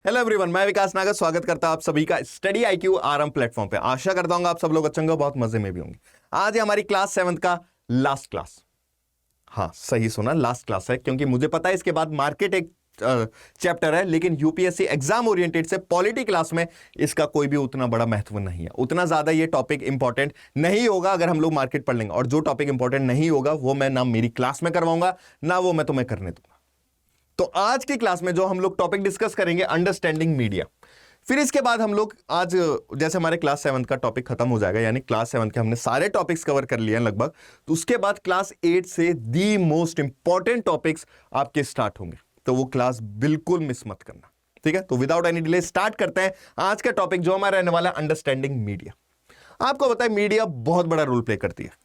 Hello everyone, मैं विकास नागर स्वागत करता हूं आप सभी का स्टडी आईक्यू आरएम प्लेटफॉर्म पे। आशा करता हूं आप सब लोग अच्छे होंगे, बहुत मजे में भी होंगे। आज है हमारी क्लास 7 का लास्ट क्लास। हाँ, सही सुना, लास्ट क्लास है, क्योंकि मुझे पता है इसके बाद मार्केट एक चैप्टर है, लेकिन यूपीएससी एग्जाम ओरिएंटेड से पॉलिटी क्लास में इसका कोई भी उतना बड़ा महत्व नहीं है। उतना ज्यादा ये टॉपिक इंपॉर्टेंट नहीं होगा अगर हम लोग मार्केट पढ़ लेंगे, और जो टॉपिक इंपॉर्टेंट नहीं होगा वो मैं ना मेरी क्लास में करवाऊंगा ना वो मैं तुम्हें करने दूंगा। तो आज की क्लास में जो हम लोग टॉपिक डिस्कस करेंगे, अंडरस्टैंडिंग मीडिया। फिर इसके बाद हम लोग आज जैसे हमारे क्लास 7 का टॉपिक खत्म हो जाएगा, यानी क्लास 7 के हमने सारे टॉपिक्स कवर कर लिए हैं लगभग, तो उसके बाद क्लास 8 से दी मोस्ट इंपॉर्टेंट टॉपिक्स आपके स्टार्ट होंगे। तो वो क्लास बिल्कुल मिस मत करना, ठीक है। तो विदाउट एनी डिले स्टार्ट करते हैं आज का टॉपिक, जो हमारा रहने वाला है अंडरस्टैंडिंग मीडिया। आपको पता है मीडिया बहुत बड़ा रोल प्ले करती है।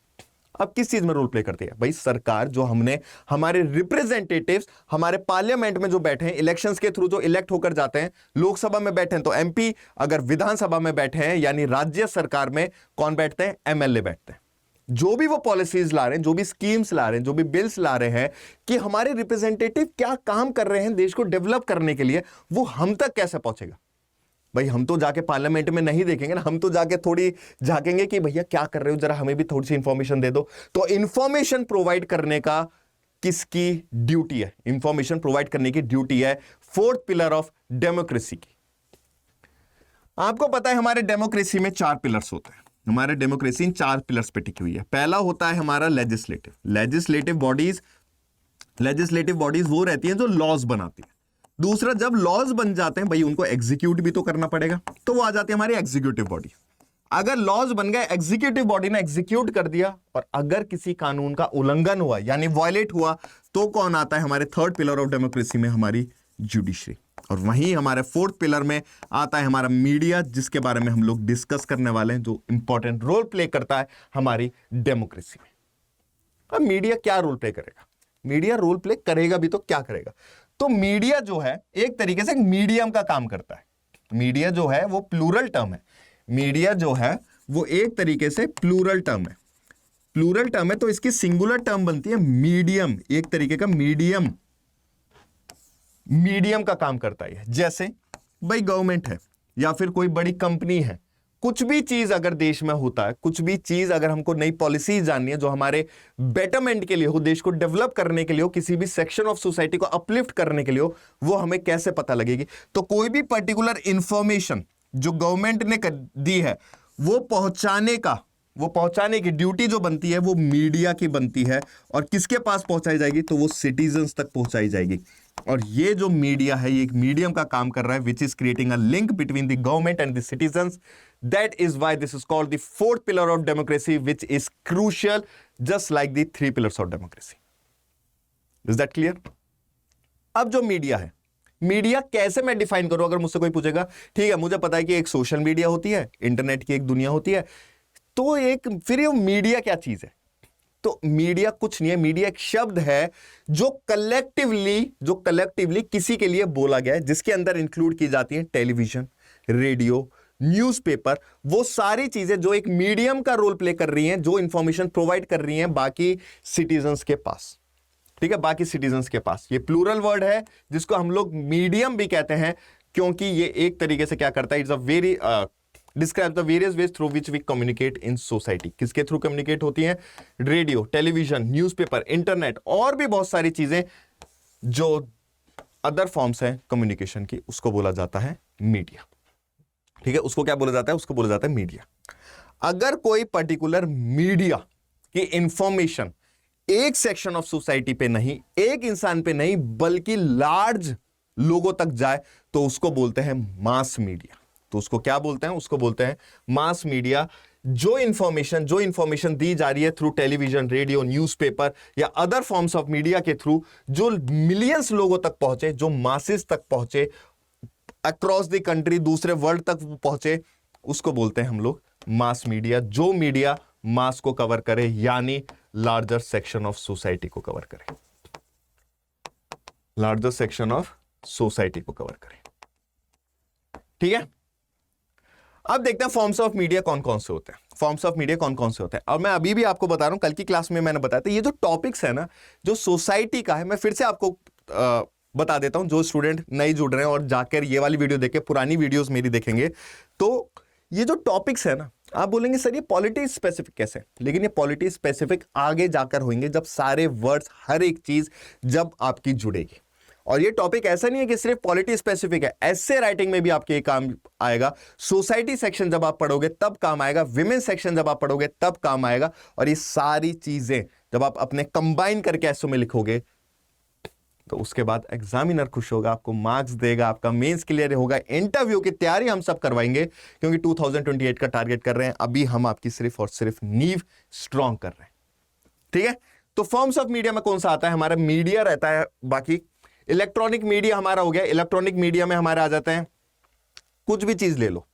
अब किस चीज में रोल प्ले करती है भाई? सरकार, जो हमने हमारे रिप्रेजेंटेटिव्स हमारे पार्लियामेंट में जो बैठे हैं, इलेक्शंस के थ्रू जो इलेक्ट होकर जाते हैं, लोकसभा में बैठे हैं तो एमपी, अगर विधानसभा में बैठे हैं यानी राज्य सरकार में कौन बैठते हैं? एमएलए बैठते हैं। जो भी वो पॉलिसीज ला रहे हैं, जो भी स्कीम्स ला रहे हैं, जो भी बिल्स ला रहे हैं कि हमारे रिप्रेजेंटेटिव क्या काम कर रहे हैं देश को डेवलप करने के लिए, वो हम तक कैसे पहुंचेगा? भाई हम तो जाके पार्लियामेंट में नहीं देखेंगे ना, हम तो जाके थोड़ी झांकेंगे कि भैया क्या कर रहे हो, जरा हमें भी थोड़ी सी इंफॉर्मेशन दे दो। तो इंफॉर्मेशन प्रोवाइड करने का किसकी ड्यूटी है? इंफॉर्मेशन प्रोवाइड करने की ड्यूटी है फोर्थ पिलर ऑफ डेमोक्रेसी की। आपको पता है हमारे डेमोक्रेसी में 4 पिलर्स होते हैं। हमारे डेमोक्रेसी इन 4 पिलर्स पे टिकी हुई है। पहला होता है हमारा लेजिस्लेटिव बॉडीज वो रहती हैं जो लॉज बनाती है। दूसरा, जब लॉज बन जाते हैं भाई उनको एग्जीक्यूट भी तो करना पड़ेगा, तो वो आ जाती है हमारी एग्जीक्यूटिव बॉडी। अगर लॉज बन गए, एग्जीक्यूटिव बॉडी ने एग्जीक्यूट कर दिया, और अगर किसी कानून का उल्लंघन हुआ यानी वायलेट हुआ, तो कौन आता है हमारे थर्ड पिलर ऑफ डेमोक्रेसी में? हमारी जुडिशरी। और वहीं हमारे फोर्थ पिलर में आता है हमारा मीडिया, जिसके बारे में हम लोग डिस्कस करने वाले हैं, जो इंपॉर्टेंट रोल प्ले करता है हमारी डेमोक्रेसी में। अब मीडिया क्या रोल प्ले करेगा? मीडिया रोल प्ले करेगा भी तो क्या करेगा? तो मीडिया जो है एक तरीके से मीडियम का काम करता है। मीडिया जो है वो प्लूरल टर्म है। मीडिया जो है वो एक तरीके से प्लूरल टर्म है, तो इसकी सिंगुलर टर्म बनती है मीडियम। एक तरीके का मीडियम का काम करता है। जैसे भाई गवर्नमेंट है या फिर कोई बड़ी कंपनी है, कुछ भी चीज अगर देश में होता है, कुछ भी चीज अगर हमको नई पॉलिसीज जाननी है जो हमारे बेटरमेंट के लिए हो, देश को डेवलप करने के लिए हो, किसी भी सेक्शन ऑफ सोसाइटी को अपलिफ्ट करने के लिए हो, वो हमें कैसे पता लगेगी? तो कोई भी पर्टिकुलर इंफॉर्मेशन जो गवर्नमेंट ने दी है, वो पहुंचाने की ड्यूटी जो बनती है वो मीडिया की बनती है। और किसके पास पहुंचाई जाएगी? तो वो सिटीजन्स तक पहुंचाई जाएगी। और ये जो मीडिया है, ये एक मीडियम का काम कर रहा है, which is creating a link between the government and the citizens. That is why this is called the fourth pillar of democracy, which is crucial just like the 3 pillars of democracy. Is that clear? अब जो media है, media कैसे मैं define करूं? अगर मुझसे कोई पूछेगा, ठीक है मुझे पता है कि एक सोशल मीडिया होती है, इंटरनेट की एक दुनिया होती है, तो फिर ये मीडिया क्या चीज है? तो मीडिया कुछ नहीं है। मीडिया एक शब्द है जो कलेक्टिवली किसी के लिए बोला गया है, जिसके अंदर इंक्लूड की जाती है टेलीविजन, रेडियो, न्यूज़पेपर, वो सारी चीजें जो एक मीडियम का रोल प्ले कर रही हैं, जो इंफॉर्मेशन प्रोवाइड कर रही हैं बाकी सिटीजन्स के पास। ठीक है, बाकी सिटीजन्स के पास। ये प्लूरल वर्ड है जिसको हम लोग मीडियम भी कहते हैं, क्योंकि ये एक तरीके से क्या करता है, it's a very describe the various ways through which we communicate in society. किसके थ्रू कम्युनिकेट होती हैं? रेडियो, टेलीविजन, न्यूज़पेपर, इंटरनेट और भी बहुत सारी चीजें जो अदर फॉर्म्स हैं कम्युनिकेशन की, उसको बोला जाता है मीडिया। ठीक है, उसको क्या बोला जाता है? उसको बोला जाता है मीडिया। अगर कोई पर्टिकुलर मीडिया की इंफॉर्मेशन एक सेक्शन ऑफ सोसाइटी पे नहीं, एक इंसान पे नहीं, बल्कि लार्ज लोगों तक जाए, तो उसको बोलते हैं मास मीडिया। तो उसको क्या बोलते हैं? उसको बोलते हैं मास मीडिया। जो इंफॉर्मेशन दी जा रही है थ्रू टेलीविजन, रेडियो, न्यूज़पेपर या अदर फॉर्म्स ऑफ मीडिया के थ्रू, जो मिलियंस लोगों तक पहुंचे, जो मासेस तक पहुंचे, अक्रॉस द कंट्री, दूसरे वर्ल्ड तक पहुंचे, उसको बोलते हैं हम लोग मास मीडिया। जो मीडिया मास को कवर करे, यानी लार्जर सेक्शन ऑफ सोसाइटी को कवर करे, लार्जर सेक्शन ऑफ सोसाइटी को कवर करे। ठीक है, अब देखते हैं फॉर्म्स ऑफ मीडिया कौन कौन से होते हैं। और मैं अभी भी आपको बता रहा हूं, कल की क्लास में मैंने बताया था, ये जो टॉपिक्स है ना, जो सोसाइटी का है, मैं फिर से आपको बता देता हूं, जो स्टूडेंट नए जुड़ रहे हैं और जाकर ये वाली वीडियो देखे, पुरानी वीडियोस मेरी देखेंगे, तो ये जो टॉपिक्स है ना, आप बोलेंगे सर ये पॉलिटी स्पेसिफिक कैसे, लेकिन ये पॉलिटी स्पेसिफिक आगे जाकर होंगे जब सारे वर्ड्स, हर एक चीज जब आपकी जुड़ेगी। और ये टॉपिक ऐसा नहीं है कि सिर्फ पॉलिटी स्पेसिफिक है, एसे राइटिंग में भी आपके ये काम आएगा, सोसाइटी सेक्शन जब आप पढ़ोगे तब काम आएगा, विमेन सेक्शन जब आप पढ़ोगे तब काम आएगा, और ये सारी चीजें जब आप अपने कंबाइन करके एसओ में लिखोगे तो उसके बाद एग्जामिनर खुश होगा, आपको मार्क्स देगा, आपका मेंस क्लियर होगा, इंटरव्यू की तैयारी हम सब करवाएंगे, क्योंकि 2028 का टारगेट कर रहे हैं। अभी हम आपकी सिर्फ और सिर्फ नींव स्ट्रॉन्ग कर रहे हैं, ठीक है। तो फॉर्म्स ऑफ मीडिया में कौन सा आता है, हमारा मीडिया रहता है, बाकी इलेक्ट्रॉनिक मीडिया हमारा हो गया। इलेक्ट्रॉनिक मीडिया में हमारे आ जाते हैं, कुछ भी चीज ले लो,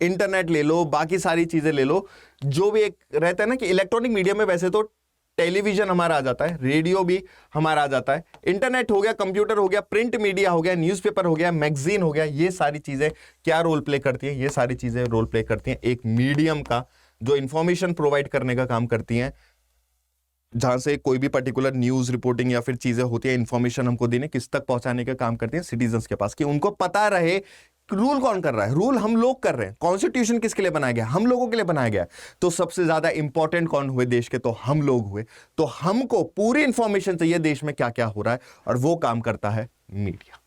इंटरनेट ले लो, बाकी सारी चीजें ले लो, जो भी एक रहता है ना कि इलेक्ट्रॉनिक मीडिया में वैसे तो टेलीविजन हमारा आ जाता है, रेडियो भी हमारा आ जाता है, इंटरनेट हो गया, कंप्यूटर हो गया, प्रिंट मीडिया हो गया, न्यूज़पेपर हो गया, मैगजीन हो गया। ये सारी चीजें क्या रोल प्ले करती हैं, ये सारी चीजें रोल प्ले करती हैं एक मीडियम का, जो इंफॉर्मेशन प्रोवाइड करने का काम करती हैं, जहां से कोई भी पर्टिकुलर न्यूज रिपोर्टिंग या फिर चीजें होती है, इंफॉर्मेशन हमको देने, किस तक पहुंचाने का काम करती है सिटीजन्स के पास, कि उनको पता रहे रूल कौन कर रहा है। रूल हम लोग कर रहे हैं, कॉन्स्टिट्यूशन किसके लिए बनाया गया, हम लोगों के लिए बनाया गया। तो सबसे ज्यादा इंपॉर्टेंट कौन हुए देश के, तो हम लोग हुए। तो हमको पूरी इंफॉर्मेशन चाहिए देश में क्या क्या हो रहा है, और वो काम करता है मीडिया।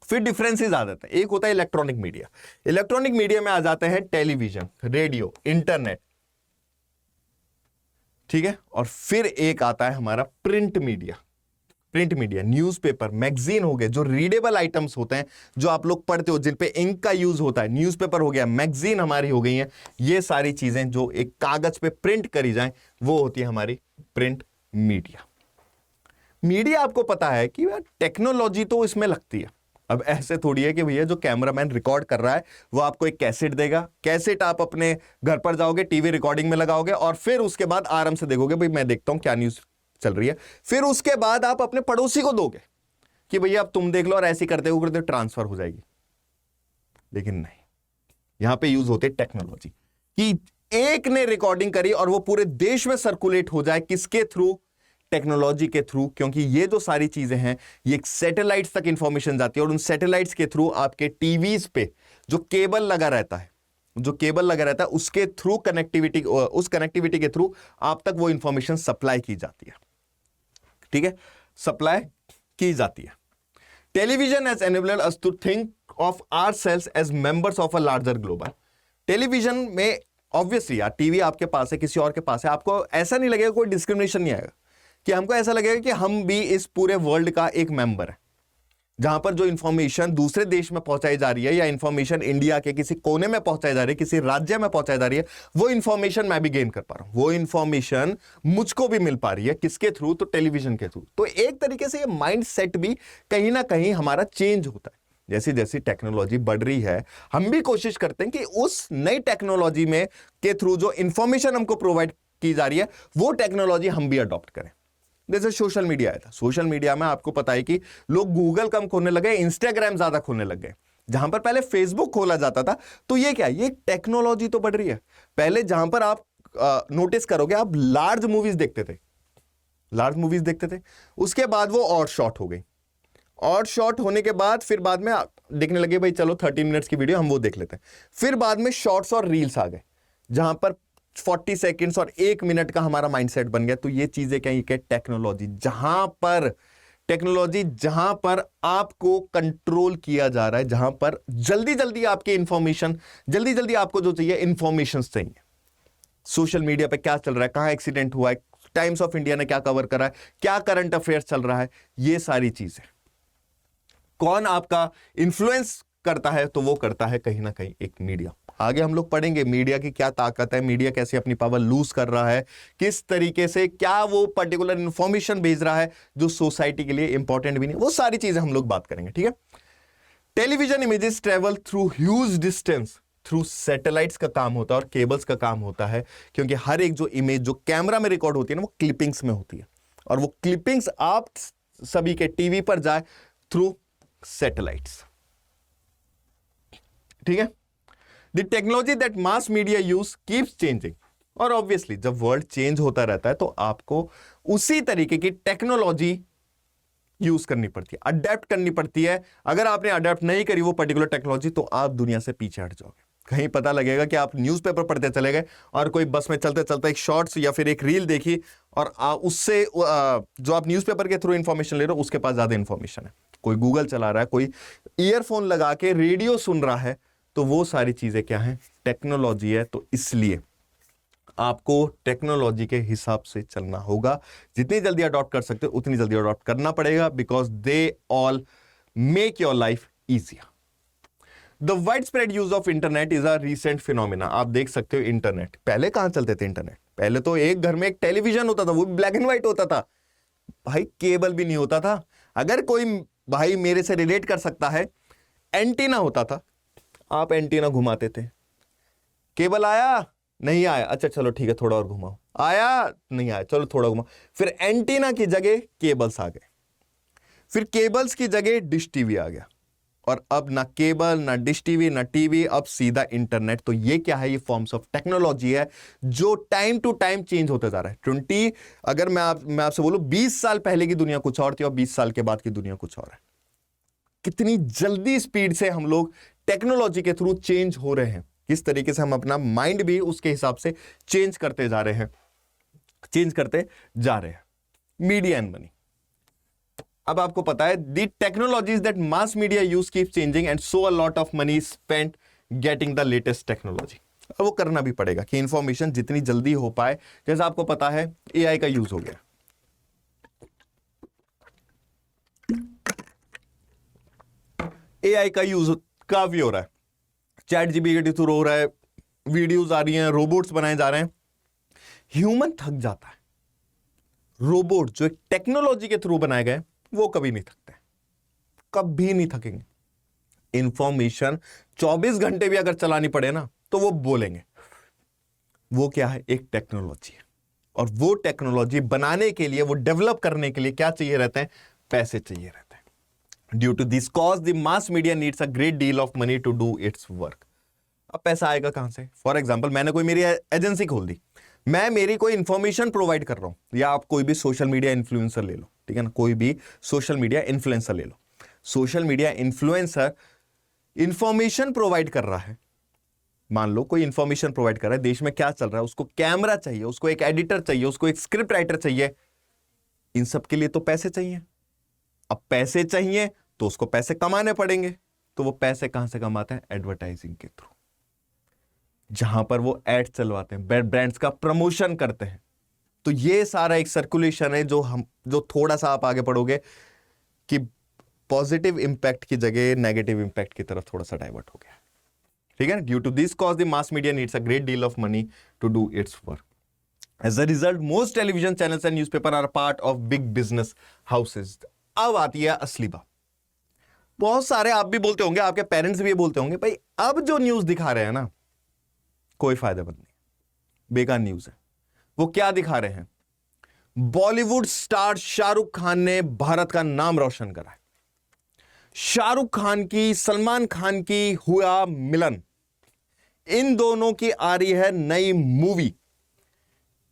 फिर डिफरेंसेस आ जाते हैं, एक होता है इलेक्ट्रॉनिक मीडिया। इलेक्ट्रॉनिक मीडिया में आ जाते हैं टेलीविजन, रेडियो, इंटरनेट, ठीक है। और फिर एक आता है हमारा print media. Print media newspaper, magazine हो गए, जो रीडेबल आइटम्स होते हैं, जो आप लोग पढ़ते हो, जिन पे इंक का यूज होता है, न्यूज़पेपर हो गया, मैगजीन हमारी हो गई है। ये सारी चीजें जो एक कागज पे प्रिंट करी जाए, वो होती है हमारी प्रिंट मीडिया। मीडिया आपको पता है कि टेक्नोलॉजी तो इसमें लगती है। अब ऐसे थोड़ी है कि भैया जो कैमरामैन रिकॉर्ड कर रहा है वो आपको एक कैसेट देगा, कैसेट आप अपने घर पर जाओगे, टीवी रिकॉर्डिंग में लगाओगे, और फिर उसके बाद आराम से देखोगे, भाई मैं देखता हूं क्या न्यूज चल रही है। फिर उसके बाद आप अपने पड़ोसी को दोगे कि भैया अब तुम देख लो, और ऐसे करते करते ट्रांसफर हो जाएगी। लेकिन नहीं, यहां पे यूज होती है टेक्नोलॉजी, कि एक ने रिकॉर्डिंग करी और वो पूरे देश में सर्कुलेट हो जाए। किसके थ्रू, टेक्नोलॉजी के थ्रू। क्योंकि ये जो सारी चीजें हैं ये सैटेलाइट्स तक इंफॉर्मेशन जाती है, और उन सैटेलाइट्स के थ्रू आपके टीवीज पे जो केबल लगा रहता है, उसके थ्रू कनेक्टिविटी, उस कनेक्टिविटी के थ्रू आप तक वो इंफॉर्मेशन सप्लाई की जाती है, ठीक है, सप्लाई की जाती है। Television has enabled us to think of ourselves as members of a larger global. Television में ऑब्वियसली यार, टीवी आपके पास है, किसी और के पास है, आपको ऐसा नहीं लगेगा, कोई डिस्क्रिमिनेशन नहीं आएगा, कि हमको ऐसा लगेगा कि हम भी इस पूरे वर्ल्ड का एक मेंबर है, जहां पर जो इंफॉर्मेशन दूसरे देश में पहुंचाई जा रही है, या इंफॉर्मेशन इंडिया के किसी कोने में पहुंचाई जा रही है, किसी राज्य में पहुंचाई जा रही है, वो इंफॉर्मेशन मैं भी गेन कर पा रहा हूं, वो इंफॉर्मेशन मुझको भी मिल पा रही है। किसके थ्रू, तो टेलीविजन के थ्रू। तो एक तरीके से ये माइंड सेट भी कहीं ना कहीं हमारा चेंज होता है। जैसी जैसी टेक्नोलॉजी बढ़ रही है, हम भी कोशिश करते हैं कि उस नई टेक्नोलॉजी में के थ्रू जो इंफॉर्मेशन हमको प्रोवाइड की जा रही है, वो टेक्नोलॉजी हम भी अडॉप्ट करें। जैसे सोशल मीडिया आया था, सोशल मीडिया में आपको पता है कि लोग गूगल कम खोलने लगे, इंस्टाग्राम ज्यादा खोलने लग गए। जहां पर पहले फेसबुक खोला जाता था, तो ये क्या, ये टेक्नोलॉजी तो बढ़ रही है। पहले जहां पर आप नोटिस करोगे, आप लार्ज मूवीज देखते थे, उसके बाद वो और शॉर्ट हो गई, और शॉर्ट होने के बाद फिर बाद में देखने लगे भाई चलो 30 मिनट्स की वीडियो हम वो देख लेते हैं। फिर बाद में शॉर्ट्स और रील्स आ गए, जहां पर 40 सेकंड्स और 1 मिनट का हमारा माइंडसेट बन गया। तो ये चीजें क्या, ये टेक्नोलॉजी, जहां पर आपको कंट्रोल किया जा रहा है, जहां पर जल्दी जल्दी आपके इंफॉर्मेशन, जल्दी जल्दी आपको जो चाहिए इंफॉर्मेशन चाहिए। सोशल मीडिया पे क्या चल रहा है, कहां एक्सीडेंट हुआ है, टाइम्स ऑफ इंडिया ने क्या कवर करा है, क्या करंट अफेयर्स चल रहा है, ये सारी चीजें कौन आपका इन्फ्लुएंस करता है, तो वो करता है कहीं ना कहीं एक मीडिया। आगे हम लोग पढ़ेंगे मीडिया की क्या ताकत है, मीडिया कैसे अपनी पावर लूज कर रहा है, किस तरीके से क्या वो पर्टिकुलर इंफॉर्मेशन भेज रहा है जो सोसाइटी के लिए इंपॉर्टेंट भी नहीं, वो सारी चीजें हम लोग बात करेंगे, ठीक है। Television images travel through huge distance, through satellites का काम होता है और केबल्स का काम होता है, क्योंकि हर एक जो इमेज जो कैमरा में रिकॉर्ड होती है ना, वो क्लिपिंग्स में होती है, और वो क्लिपिंग्स आप सभी के टीवी पर जाए थ्रू सैटेलाइट्स, ठीक है। The technology that mass media use keeps changing, और ऑब्वियसली जब वर्ल्ड चेंज होता रहता है तो आपको उसी तरीके की टेक्नोलॉजी यूज करनी पड़ती है, अडेप्ट करनी पड़ती है। अगर आपने अडेप्ट नहीं करी वो पर्टिकुलर टेक्नोलॉजी तो आप दुनिया से पीछे हट जाओगे। कहीं पता लगेगा कि आप न्यूज़पेपर पढ़ते चले गए और कोई बस में चलते चलते एक शॉर्ट्स या फिर एक रील देखी और उससे जो आप न्यूज़पेपर के थ्रू इंफॉर्मेशन ले रहे हो उसके पास ज्यादा इंफॉर्मेशन है। कोई गूगल चला रहा है, कोई ईयरफोन लगा के रेडियो सुन रहा है, तो वो सारी चीजें क्या हैं, टेक्नोलॉजी है। तो इसलिए आपको टेक्नोलॉजी के हिसाब से चलना होगा। जितनी जल्दी अडॉप्ट कर सकते हो उतनी जल्दी अडॉप्ट करना पड़ेगा, because they all make your life easier. The wide spread use of internet is a recent phenomena. आप देख सकते हो इंटरनेट, पहले कहां चलते थे इंटरनेट? पहले तो एक घर में एक टेलीविजन होता था, वो भी ब्लैक एंड व्हाइट होता था भाई, केबल भी नहीं होता था। अगर कोई भाई मेरे से रिलेट कर सकता है, एंटीना होता था, आप एंटीना घुमाते थे, केबल आया नहीं आया, अच्छा चलो ठीक है थोड़ा और घुमाओ, आया नहीं आया, चलो थोड़ा घुमाओ, फिर एंटीना की जगह केबल्स आ गए, फिर केबल्स की जगह डिश टीवी आ गया, और अब ना केबल ना डिश टीवी ना टीवी, अब सीधा इंटरनेट। तो ये क्या है? ये फॉर्म्स ऑफ टेक्नोलॉजी है जो टाइम टू टाइम चेंज होते जा रहा है। अगर मैं आपसे बोलूं 20 साल पहले की दुनिया कुछ और थी और 20 साल के बाद की दुनिया कुछ और है। कितनी जल्दी स्पीड से हम लोग टेक्नोलॉजी के थ्रू चेंज हो रहे हैं, किस तरीके से हम अपना माइंड भी उसके हिसाब से चेंज करते जा रहे हैं। Media and money. अब आपको पता है the technologies that mass media use keep changing and so a lot of money spent getting the latest technology. अब वो करना भी पड़ेगा कि इंफॉर्मेशन जितनी जल्दी हो पाए। जैसे आपको पता है एआई का यूज हो गया, एआई का यूज काफी हो रहा है, चैट जीपीटी के थ्रू हो रहा है, वीडियोस आ रही हैं, रोबोट्स बनाए जा रहे हैं। ह्यूमन थक जाता है, रोबोट जो एक टेक्नोलॉजी के थ्रू बनाए गए वो कभी नहीं थकते, कभी नहीं थकेंगे। इंफॉर्मेशन 24 घंटे भी अगर चलानी पड़े ना तो वो बोलेंगे। वो क्या है? एक टेक्नोलॉजी है, और वो टेक्नोलॉजी बनाने के लिए, वो डेवलप करने के लिए क्या चाहिए रहते हैं? पैसे चाहिए रहते हैं। Due to this cause the mass media needs a great deal of money to do its work. अब पैसा आएगा कहां से? फॉर एग्जाम्पल मैंने कोई मेरी एजेंसी खोल दी, मैं मेरी कोई इंफॉर्मेशन प्रोवाइड कर रहा हूं, या आप कोई भी सोशल मीडिया इन्फ्लुएंसर ले लो, ठीक है ना, कोई भी सोशल मीडिया इन्फ्लुएंसर ले लो। Social media influencer information provide कर रहा है, मान लो कोई इंफॉर्मेशन प्रोवाइड कर रहा है, देश में क्या चल रहा है, उसको कैमरा चाहिए, उसको एक एडिटर चाहिए, उसको एक स्क्रिप्ट राइटर चाहिए, इन सब के लिए तो पैसे चाहिए। अब पैसे चाहिए तो उसको पैसे कमाने पड़ेंगे, तो वो पैसे कहां से कमाते हैं? एडवर्टाइजिंग के थ्रू, जहां पर वो एड चलवाते हैं, ब्रांड्स का प्रमोशन करते हैं। तो ये सारा एक सर्कुलेशन है जो थोड़ा सा आप आगे पढ़ोगे कि पॉजिटिव इंपैक्ट की जगह नेगेटिव इंपैक्ट की तरफ थोड़ा सा डाइवर्ट हो गया, ठीक है। Due to this cause the mass media needs a great deal of money to do its work. As a result most television channels and newspaper are part of big business houses. अब आती है असली बात। बहुत सारे आप भी बोलते होंगे, आपके पेरेंट्स भी ये बोलते होंगे, भाई अब जो न्यूज दिखा रहे हैं ना कोई फायदेमंद नहीं, बेकार न्यूज है। वो क्या दिखा रहे हैं? बॉलीवुड स्टार शाहरुख खान ने भारत का नाम रोशन करा है। शाहरुख खान की सलमान खान की हुआ मिलन, इन दोनों की आ रही है नई मूवी।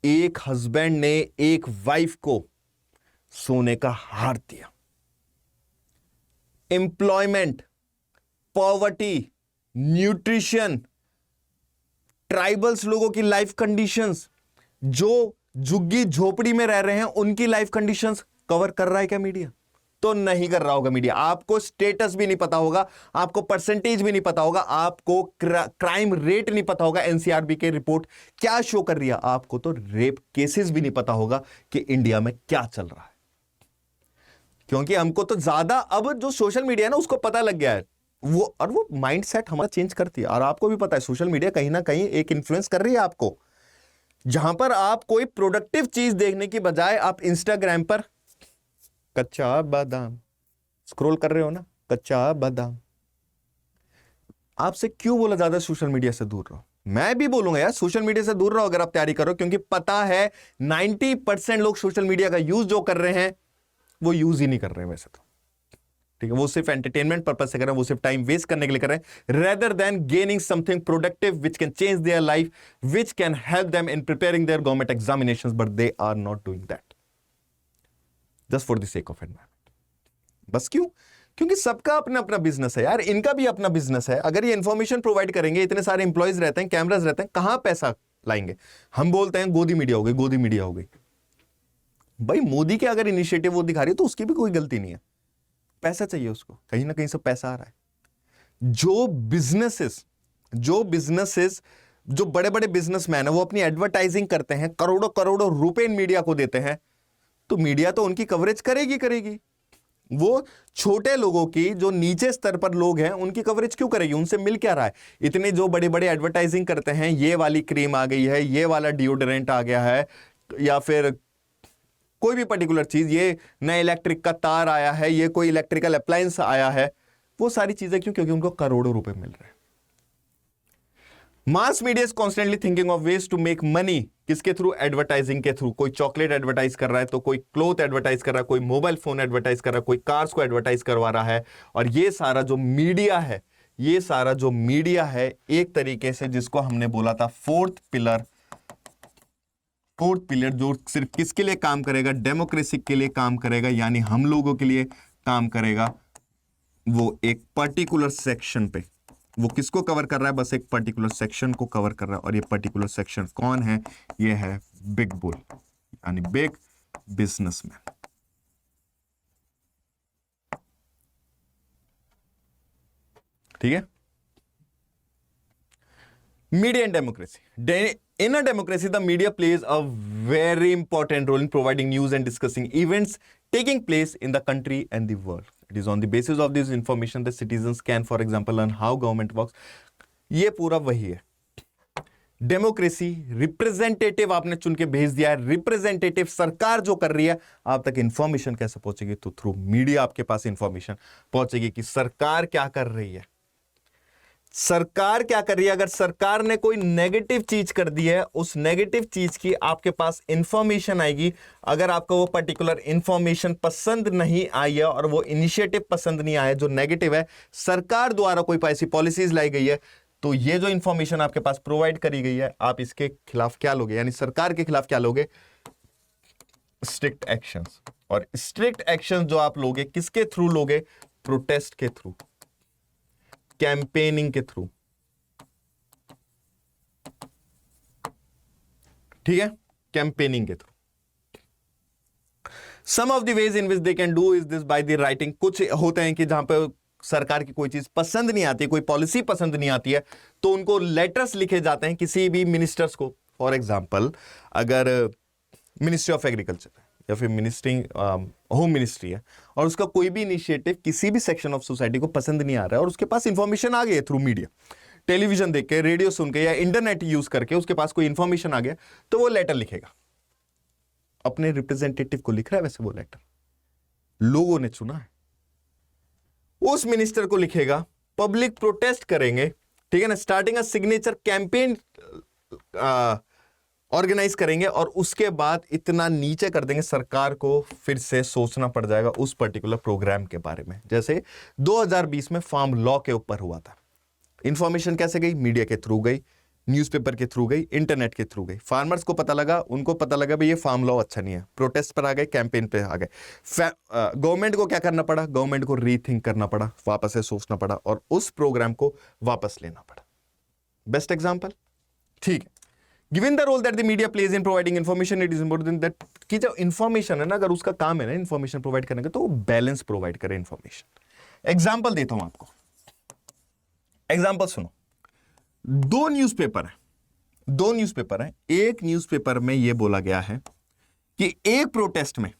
एक हस्बैंड ने एक वाइफ को सोने का हार दिया। एम्प्लॉयमेंट, पॉवर्टी, न्यूट्रिशन, ट्राइबल्स लोगों की लाइफ कंडीशंस, जो झुग्गी झोपड़ी में रह रहे हैं उनकी लाइफ कंडीशंस कवर कर रहा है क्या मीडिया? तो नहीं कर रहा होगा मीडिया। आपको स्टेटस भी नहीं पता होगा, आपको परसेंटेज भी नहीं पता होगा, आपको क्राइम रेट नहीं पता होगा, एनसीआरबी की रिपोर्ट क्या शो कर रही है, आपको तो रेप केसेस भी नहीं पता होगा कि इंडिया में क्या चल रहा है। क्योंकि हमको तो ज्यादा अब जो सोशल मीडिया है ना उसको पता लग गया है, वो माइंडसेट हमारा चेंज करती है। और आपको भी पता है सोशल मीडिया कहीं ना कहीं एक इन्फ्लुएंस कर रही है आपको, जहां पर आप कोई प्रोडक्टिव चीज देखने की बजाय आप इंस्टाग्राम पर कच्चा बादाम स्क्रॉल कर रहे हो ना, कच्चा बादाम। आपसे क्यों बोला ज्यादा सोशल मीडिया से दूर रहो? मैं भी बोलूंगा यार सोशल मीडिया से दूर रहो अगर आप तैयारी करो, क्योंकि पता है 90% लोग सोशल मीडिया का यूज जो कर रहे हैं वो यूज ही नहीं कर रहे हैं वैसे तो, ठीक है। वो सिर्फ एंटरटेनमेंट पर्पज से कर रहे हैं, वो सिर्फ टाइम वेस्ट करने के लिए कर रहे हैं, rather than gaining something productive which can change their life, which can help them in preparing their government examinations, but they are not doing that just for the sake of environment. बस क्यों? क्योंकि सबका अपना अपना business है यार, इनका भी अपना बिजनेस है। अगर ये इंफॉर्मेशन प्रोवाइड करेंगे, इतने सारे इंप्लॉयज रहते हैं, कैमराज रहते हैं, कहां पैसा लाएंगे? हम बोलते हैं गोदी मीडिया हो गई, गोदी मीडिया हो गई। भाई मोदी के अगर इनिशिएटिव वो दिखा रही है तो उसकी भी कोई गलती नहीं है, पैसा चाहिए उसको, कहीं ना कहीं से पैसा आ रहा है। जो बड़े बड़े बिजनेसमैन है वो अपनी एडवर्टाइजिंग करते हैं, करोड़ों करोड़ों रुपए इन मीडिया को देते हैं, तो मीडिया तो उनकी कवरेज करेगी। वो छोटे लोगों की, जो नीचे स्तर पर लोग हैं, उनकी कवरेज क्यों करेगी? उनसे मिल क्या रहा है? इतने जो बड़े बड़े एडवर्टाइजिंग करते हैं, ये वाली क्रीम आ गई है, ये वाला डिओड्रेंट आ गया है, या फिर कोई भी पर्टिकुलर चीज, ये नया इलेक्ट्रिक का तार आया है, ये कोई इलेक्ट्रिकल अप्लायंस आया है, वो सारी चीजें क्यों? क्योंकि उनको करोड़ों रुपए मिल रहे हैं। Mass media is constantly thinking of ways to make money. किसके थ्रू? एडवर्टाइजिंग के थ्रू। कोई चॉकलेट एडवर्टाइज कर रहा है, तो कोई क्लोथ एडवर्टाइज कर रहा है, कोई मोबाइल फोन एडवर्टाइज कर रहा है, कोई कार्स को एडवर्टाइज करवा रहा है। और ये सारा जो मीडिया है, एक तरीके से जिसको हमने बोला था फोर्थ पिलर, जो सिर्फ किसके लिए काम करेगा? डेमोक्रेसी के लिए काम करेगा, यानी हम लोगों के लिए काम करेगा। वो एक पर्टिकुलर सेक्शन पे, वो किसको कवर कर रहा है? बस एक पर्टिकुलर सेक्शन को कवर कर रहा है। और ये पर्टिकुलर सेक्शन कौन है? ये है बिग बुल, यानी बिग बिजनेसमैन। ठीक है। Media and democracy. In a democracy, the media plays a very important role in providing news and discussing events taking place in the country and the world. It is on the basis of this information that citizens can, for example, learn how government works. ये पूरा वही है democracy. Representative आपने चुन के भेज दिया है, रिप्रेजेंटेटिव सरकार जो कर रही है, आप तक इंफॉर्मेशन कैसे पहुंचेगी? तो थ्रू मीडिया आपके पास इंफॉर्मेशन पहुंचेगी कि सरकार क्या कर रही है। सरकार क्या कर रही है? अगर सरकार ने कोई नेगेटिव चीज कर दी है, उस नेगेटिव चीज की आपके पास इंफॉर्मेशन आएगी। अगर आपको वो पर्टिकुलर इंफॉर्मेशन पसंद नहीं आई है और वो इनिशिएटिव पसंद नहीं आया जो नेगेटिव है, सरकार द्वारा कोई ऐसी पॉलिसीज लाई गई है, तो ये जो इंफॉर्मेशन आपके पास प्रोवाइड करी गई है, आप इसके खिलाफ क्या लोगे? यानी सरकार के खिलाफ क्या लोगे? Strict actions. और स्ट्रिक्ट एक्शंस जो आप लोगे, किसके थ्रू लोगे? प्रोटेस्ट के थ्रू, कैंपेनिंग के थ्रू। ठीक है, कैंपेनिंग के through. Some of the ways in which they can do is this by the writing. कुछ होते हैं कि जहां पे सरकार की कोई चीज पसंद नहीं आती, कोई पॉलिसी पसंद नहीं आती है, तो उनको लेटर्स लिखे जाते हैं किसी भी मिनिस्टर्स को। फॉर एग्जाम्पल, अगर मिनिस्ट्री ऑफ एग्रीकल्चर या फिर होम मिनिस्ट्री है और उसका कोई भी इनिशिएटिव किसी भी सेक्शन ऑफ सोसाइटी को पसंद नहीं आ रहा है और उसके पास इंफॉर्मेशन आ गई है थ्रू मीडिया, टेलीविजन देख के, रेडियो सुन के या इंटरनेट यूज करके उसके पास कोई इंफॉर्मेशन आ गया, तो वो लेटर लिखेगा। अपने रिप्रेजेंटेटिव को लिख रहा है वैसे वो लेटर, लोगों ने चुना है, उस मिनिस्टर को लिखेगा। पब्लिक प्रोटेस्ट करेंगे, ठीक है ना, starting a signature campaign organise करेंगे और उसके बाद इतना नीचे कर देंगे, सरकार को फिर से सोचना पड़ जाएगा उस पर्टिकुलर प्रोग्राम के बारे में। जैसे 2020 में फार्म लॉ के ऊपर हुआ था। इंफॉर्मेशन कैसे गई? मीडिया के थ्रू गई, न्यूज़पेपर के थ्रू गई, इंटरनेट के थ्रू गई। फार्मर्स को पता लगा, उनको पता लगा भाई ये फार्म लॉ अच्छा नहीं है, प्रोटेस्ट पर आ गए, कैंपेन पे आ गए। गवर्नमेंट को क्या करना पड़ा? गवर्नमेंट को रीथिंक करना पड़ा, वापस से सोचना पड़ा और उस प्रोग्राम को वापस लेना पड़ा। बेस्ट एग्जाम्पल, ठीक है। Given the role that the media plays in providing information, it is important that कि जो इन्फॉर्मेशन है ना, अगर उसका काम है ना इन्फॉर्मेशन प्रोवाइड करने का, तो वो बैलेंस प्रोवाइड करे इन्फॉर्मेशन। एग्जाम्पल देता हूं आपको, एग्जाम्पल सुनो। दो न्यूज़पेपर है। एक न्यूज़पेपर में यह बोला गया है कि एक प्रोटेस्ट में,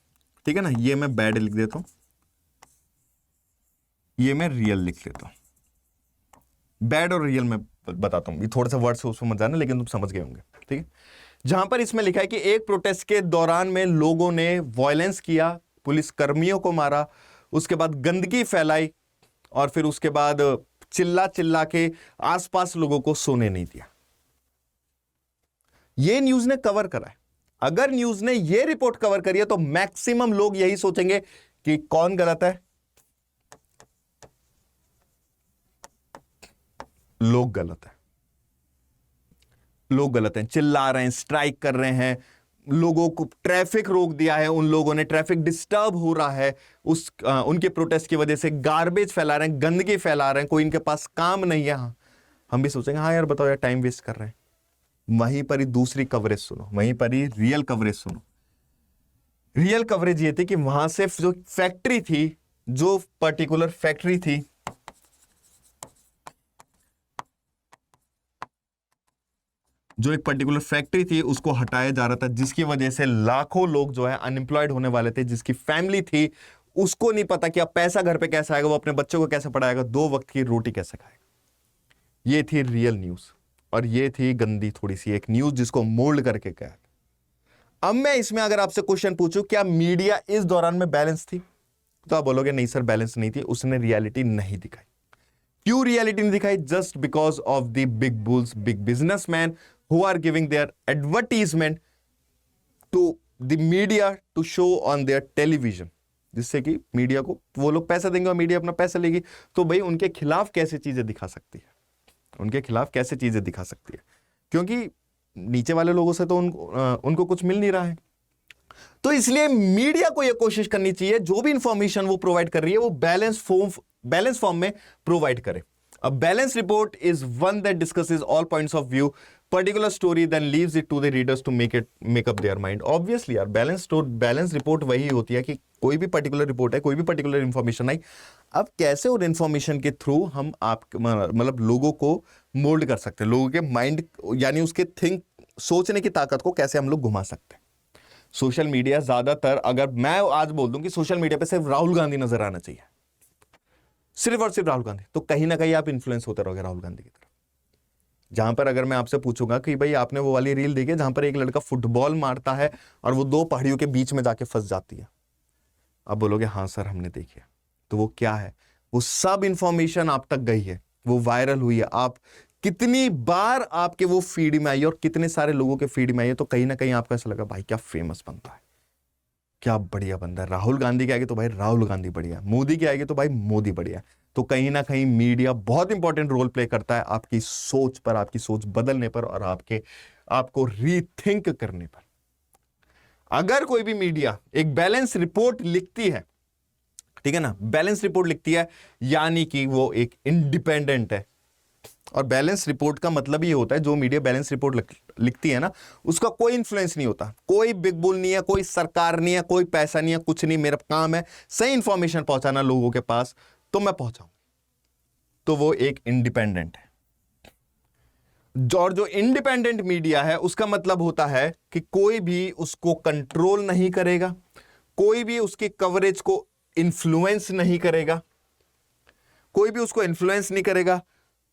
ठीक है ना, ये मैं बैड लिख देता हूं, ये मैं रियल लिख लेता हूं। बैड और रियल में बताता हूं, ये थोड़ा सा वर्ड से उसमें मत जाना, लेकिन तुम समझ गए होंगे, ठीक है। जहां पर इसमें लिखा है कि एक प्रोटेस्ट के दौरान में लोगों ने वायलेंस किया, पुलिस कर्मियों को मारा, उसके बाद गंदगी फैलाई और फिर उसके बाद चिल्ला चिल्ला के आसपास लोगों को सोने नहीं दिया। यह न्यूज ने कवर करा है। अगर न्यूज ने यह रिपोर्ट कवर करी है तो मैक्सिमम लोग यही सोचेंगे कि कौन गलत है? लोग गलत हैं, चिल्ला रहे हैं, स्ट्राइक कर रहे हैं, लोगों को ट्रैफिक रोक दिया है, उन लोगों ने ट्रैफिक डिस्टर्ब हो रहा है उनके प्रोटेस्ट की वजह से, गार्बेज फैला रहे हैं, गंदगी फैला रहे हैं, कोई इनके पास काम नहीं है। हम भी सोचेंगे हाँ यार बताओ यार टाइम वेस्ट कर रहे हैं। वहीं पर ही दूसरी कवरेज सुनो, वहीं पर ही रियल कवरेज सुनो। रियल कवरेज ये थी कि वहां से जो फैक्ट्री थी, जो पर्टिकुलर फैक्ट्री थी, जो एक पर्टिकुलर फैक्ट्री थी उसको हटाया जा रहा था, जिसकी वजह से लाखों लोग जो है अनएम्प्लॉयड होने वाले थे। जिसकी फैमिली थी उसको नहीं पता कि अब पैसा घर पे कैसे आएगा, वो अपने बच्चों को कैसे पढ़ाएगा, 2 वक्त की रोटी कैसे खाएगा। ये थी रियल न्यूज, और ये थी गंदी थोड़ी सी एक न्यूज जिसको मोल्ड करके कहा। अब मैं इसमें अगर आपसे क्वेश्चन पूछूं क्या मीडिया इस दौरान में बैलेंस थी, तो आप बोलोगे नहीं सर बैलेंस नहीं थी, उसने रियलिटी नहीं दिखाई। क्यों रियलिटी नहीं दिखाई? Just because of the big bulls, big businessman who are giving their advertisement to the media to show on their television, जिससे कि मीडिया को वो लोग पैसा देंगे और मीडिया अपना पैसा लेगी। तो भाई उनके खिलाफ कैसे चीजें दिखा सकती है, उनके खिलाफ कैसे चीजें दिखा सकती है, क्योंकि नीचे वाले लोगों से तो उनको कुछ मिल नहीं रहा है। तो इसलिए मीडिया को यह कोशिश करनी चाहिए जो भी इंफॉर्मेशन वो प्रोवाइड कर रही है वो बैलेंस फॉर्म में प्रोवाइड करे। A balanced report is one that discusses all points of view, particular story, then leaves it to the readers to make up their mind. Obviously यार बैलेंस रिपोर्ट वही होती है कि कोई भी पर्टिकुलर रिपोर्ट है, कोई भी पर्टिकुलर इंफॉर्मेशन आई, अब कैसे उन इंफॉर्मेशन के थ्रू हम मतलब लोगों को मोल्ड कर सकते हैं, लोगों के माइंड यानी उसके सोचने की ताकत को कैसे हम लोग घुमा सकते हैं। सोशल मीडिया ज्यादातर, अगर मैं आज बोल दूं कि सोशल मीडिया पे सिर्फ राहुल गांधी नजर आना चाहिए, सिर्फ और सिर्फ राहुल गांधी, तो कहीं ना कहीं आप इन्फ्लुएंस होते रहोगे राहुल गांधी की तरफ। जहां पर अगर मैं आपसे पूछूंगा कि भाई आपने वो वाली रील देखी जहां पर एक लड़का फुटबॉल मारता है और वो 2 पहाड़ियों के बीच में जाके फंस जाती है, आप बोलोगे हाँ सर हमने देखी है। तो वो क्या है? वो सब इंफॉर्मेशन आप तक गई है, वो वायरल हुई है, आप कितनी बार आपके वो फीड में आई और कितने सारे लोगों के फीड में आई है, तो कहीं ना कहीं आपको ऐसा लगा भाई क्या फेमस बनता है, क्या बढ़िया बंदा है। राहुल गांधी की आएगी तो भाई राहुल गांधी बढ़िया है, मोदी की आएगी तो भाई मोदी बढ़िया है। तो कहीं ना कहीं मीडिया बहुत इंपॉर्टेंट रोल प्ले करता है आपकी सोच पर, आपकी सोच बदलने पर और आपको रीथिंक करने पर। अगर कोई भी मीडिया एक बैलेंस रिपोर्ट लिखती है, ठीक है ना, बैलेंस रिपोर्ट लिखती है यानी कि वो एक इंडिपेंडेंट है। और बैलेंस रिपोर्ट का मतलब ये होता है जो मीडिया बैलेंस रिपोर्ट लिखती है ना, उसका कोई इंफ्लुएंस नहीं होता, कोई बिग बुल नहीं है, कोई सरकार नहीं है, कोई पैसा नहीं है, कुछ नहीं, मेरा काम है सही इंफॉर्मेशन पहुंचाना लोगों के पास, तो मैं पहुंचाऊं। तो वो एक इंडिपेंडेंट है। और जो इंडिपेंडेंट मीडिया है उसका मतलब होता है कि कोई भी उसको कंट्रोल नहीं करेगा, कोई भी उसकी कवरेज को इन्फ्लुएंस नहीं करेगा, कोई भी उसको इन्फ्लुएंस नहीं करेगा,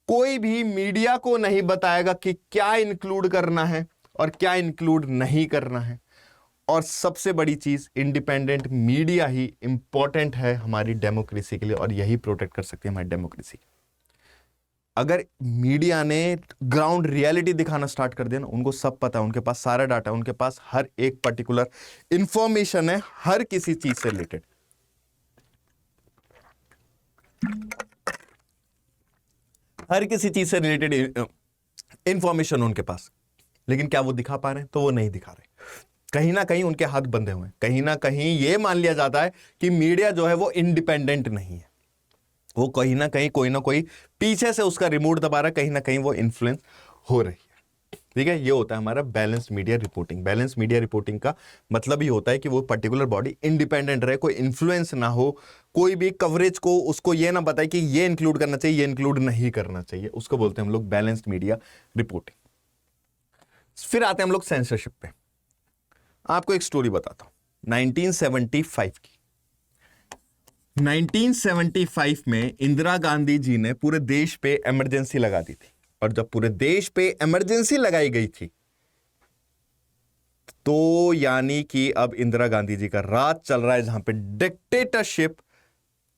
कोई भी मीडिया को नहीं बताएगा कि क्या इंक्लूड करना है और क्या इंक्लूड नहीं करना है। और सबसे बड़ी चीज, इंडिपेंडेंट मीडिया ही इंपॉर्टेंट है हमारी डेमोक्रेसी के लिए, और यही प्रोटेक्ट कर सकती है हमारी डेमोक्रेसी। अगर मीडिया ने ग्राउंड रियलिटी दिखाना स्टार्ट कर दिया ना, उनको सब पता है, उनके पास सारा डाटा, उनके पास हर एक पर्टिकुलर इंफॉर्मेशन है हर किसी चीज से रिलेटेड। हर किसी चीज से रिलेटेड इंफॉर्मेशन उनके पास, लेकिन क्या वो दिखा पा रहे हैं? तो वो नहीं दिखा रहे। कहीं ना कहीं उनके हाथ बंधे हुए हैं, कहीं ना कहीं ये मान लिया जाता है कि मीडिया जो है वो इंडिपेंडेंट नहीं है, वो कहीं ना कहीं कोई ना कोई पीछे से उसका रिमोट दबा रहा है, कहीं ना कहीं वो इन्फ्लुएंस हो रही है। ठीक है, ये होता है हमारा balance media reporting. Balance media reporting का मतलब ही होता है कि वो पर्टिकुलर बॉडी इंडिपेंडेंट रहे, कोई इन्फ्लुएंस ना हो, कोई भी कवरेज को उसको ये ना बताए कि ये इंक्लूड करना चाहिए, ये इंक्लूड नहीं करना चाहिए। उसको बोलते हैं हम लोग बैलेंस्ड मीडिया रिपोर्टिंग। फिर आते हैं हम लोग सेंसरशिप पे। आपको एक स्टोरी बताता हूं 1975 की। 1975 में इंदिरा गांधी जी ने पूरे देश पे इमरजेंसी लगा दी थी, और जब पूरे देश पे इमरजेंसी लगाई गई थी तो यानी कि अब इंदिरा गांधी जी का राज चल रहा है, जहां पे डिक्टेटरशिप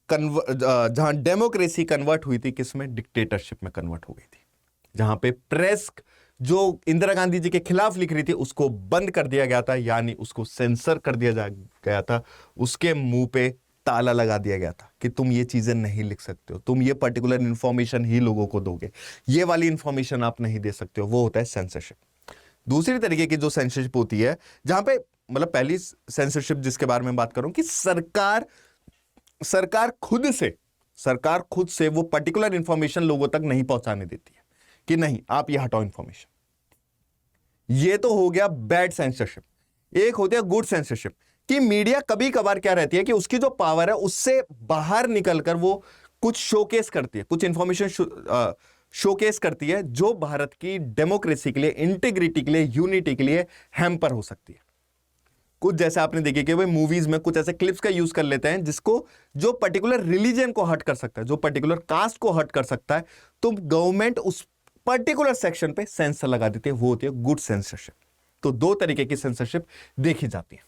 जहां डेमोक्रेसी कन्वर्ट हुई थी किसमें? डिक्टेटरशिप में कन्वर्ट हो गई थी। जहां पे प्रेस जो इंदिरा गांधी जी के खिलाफ लिख रही थी उसको बंद कर दिया गया था, यानी उसको सेंसर कर दिया गया था, उसके मुंह पे ताला लगा दिया गया था कि तुम ये चीजें नहीं लिख सकते हो, तुम ये पर्टिकुलर इंफॉर्मेशन ही लोगों को दोगे, ये वाली इंफॉर्मेशन आप नहीं दे सकते हो। वो होता है सेंसरशिप। दूसरी तरीके की जो सेंसरशिप होती है, जहां पे मतलब पहली सेंसरशिप जिसके बारे में बात करूं कि सरकार खुद से वो पर्टिकुलर इंफॉर्मेशन लोगों तक नहीं पहुंचाने देती है कि नहीं आप ये हटाओ इंफॉर्मेशन। ये तो हो गया बैड सेंसरशिप। एक होती है गुड सेंसरशिप कि मीडिया कभी कभार क्या रहती है कि उसकी जो पावर है उससे बाहर निकलकर वो कुछ शोकेस करती है, कुछ इंफॉर्मेशन शोकेस करती है जो भारत की डेमोक्रेसी के लिए, इंटीग्रिटी के लिए, यूनिटी के लिए हैम्पर हो सकती है। कुछ जैसे आपने देखे कि भाई मूवीज में कुछ ऐसे क्लिप्स का यूज कर लेते हैं जिसको जो पर्टिकुलर रिलीजन को हर्ट कर सकता है, जो पर्टिकुलर कास्ट को हर्ट कर सकता है, तो गवर्नमेंट उस पर्टिकुलर सेक्शन पे सेंसर लगा देती है। वो होती है गुड सेंसरशिप। तो दो तरीके की सेंसरशिप देखी जाती है।